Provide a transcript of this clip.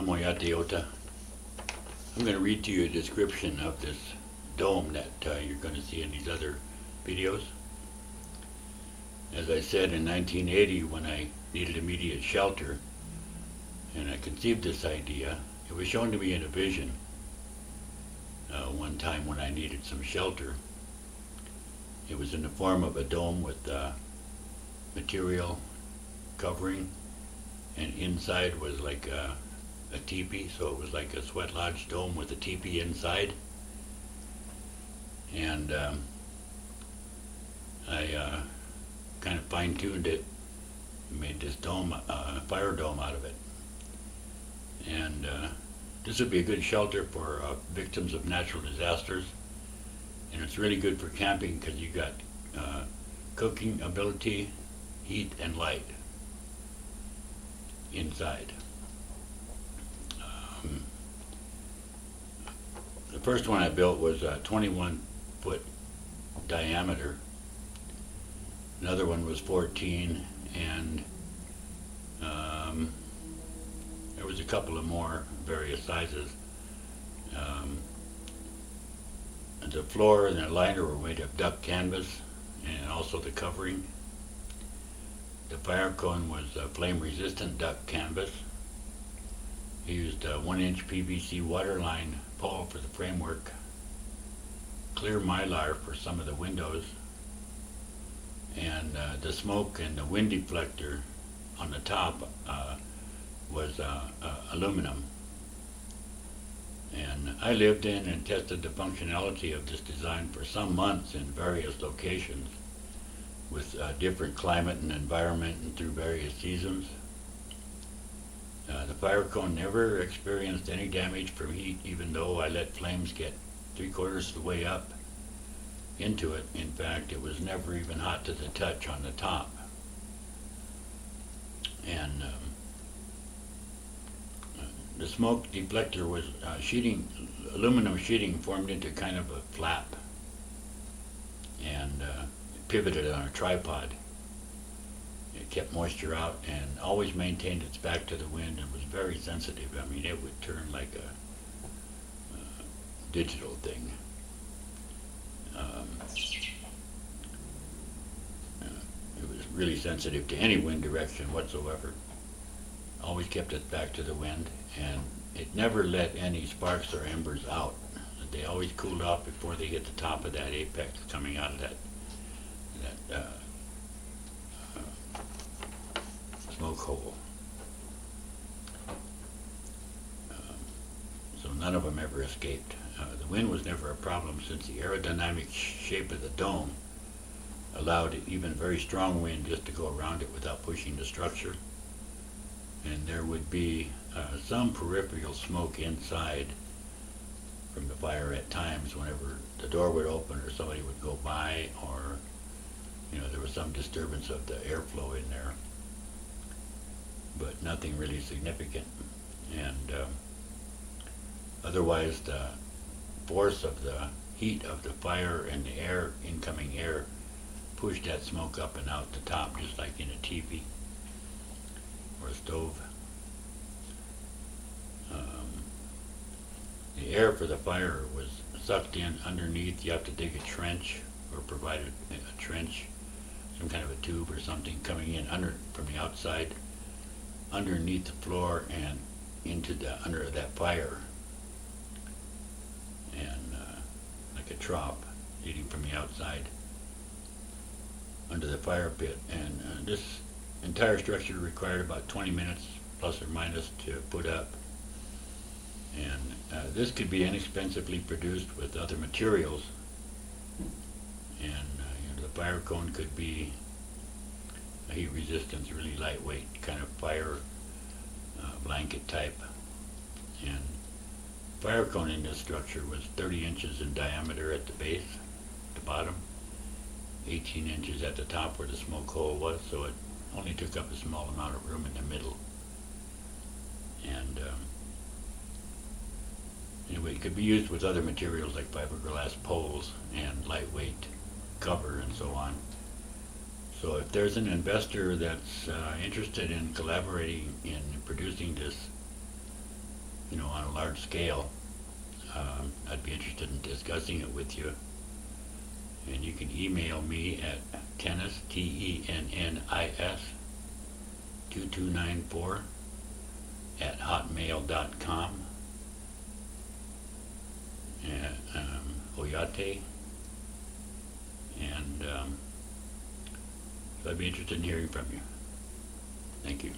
I'm Oyate Ota. I'm going to read to you a description of this dome that you're going to see in these other videos. As I said, in 1980, when I needed immediate shelter and I conceived this idea, it was shown to me in a vision one time when I needed some shelter. It was in the form of a dome with material covering, and inside was like a Tipi, so it was like a sweat lodge dome with a Tipi inside. And I kind of fine-tuned it and made this dome, fire dome out of it. And this would be a good shelter for victims of natural disasters, and it's really good for camping because you got cooking ability, heat, and light inside. The first one I built was 21-foot diameter. Another one was 14, and there was a couple of more various sizes. The floor and the liner were made of duck canvas, and also the covering. The fire cone was flame-resistant duck canvas. I used a 1-inch PVC waterline pole for the framework, clear mylar for some of the windows, and the smoke and the wind deflector on the top was aluminum. And I lived in and tested the functionality of this design for some months in various locations with different climate and environment and through various seasons. The fire cone never experienced any damage from heat, even though I let flames get 3/4 of the way up into it. In fact, it was never even hot to the touch on the top. And the smoke deflector was sheeting, aluminum sheeting formed into kind of a flap, and pivoted on a tripod. It kept moisture out and always maintained its back to the wind and was very sensitive. I mean, it would turn like a digital thing. It was really sensitive to any wind direction whatsoever. Always kept its back to the wind, and it never let any sparks or embers out. They always cooled off before they hit the top of that apex coming out of that smoke hole. So none of them ever escaped. The wind was never a problem, since the aerodynamic shape of the dome allowed even very strong wind just to go around it without pushing the structure. And there would be some peripheral smoke inside from the fire at times whenever the door would open or somebody would go by, or there was some disturbance of the airflow in there, but nothing really significant. And otherwise, the force of the heat of the fire and the air, incoming air, pushed that smoke up and out the top, just like in a teepee or a stove. The air for the fire was sucked in underneath. You have to dig a trench, or provide a trench, some kind of a tube or something coming in from the outside, underneath the floor and into the under that fire, and like a trough leading from the outside under the fire pit. And this entire structure required about 20 minutes plus or minus to put up, and this could be inexpensively produced with other materials. And the fire cone could be a heat resistance, really lightweight kind of fire blanket type. And fire cone in this structure was 30 inches in diameter at the base, the bottom, 18 inches at the top where the smoke hole was, so it only took up a small amount of room in the middle. And anyway, it could be used with other materials like fiberglass poles and lightweight cover and so on. So if there's an investor that's interested in collaborating in producing this on a large scale, I'd be interested in discussing it with you. And you can email me at tennis, TENNIS 2294 at hotmail.com. Oyate. And so I'd be interested in hearing from you. Thank you.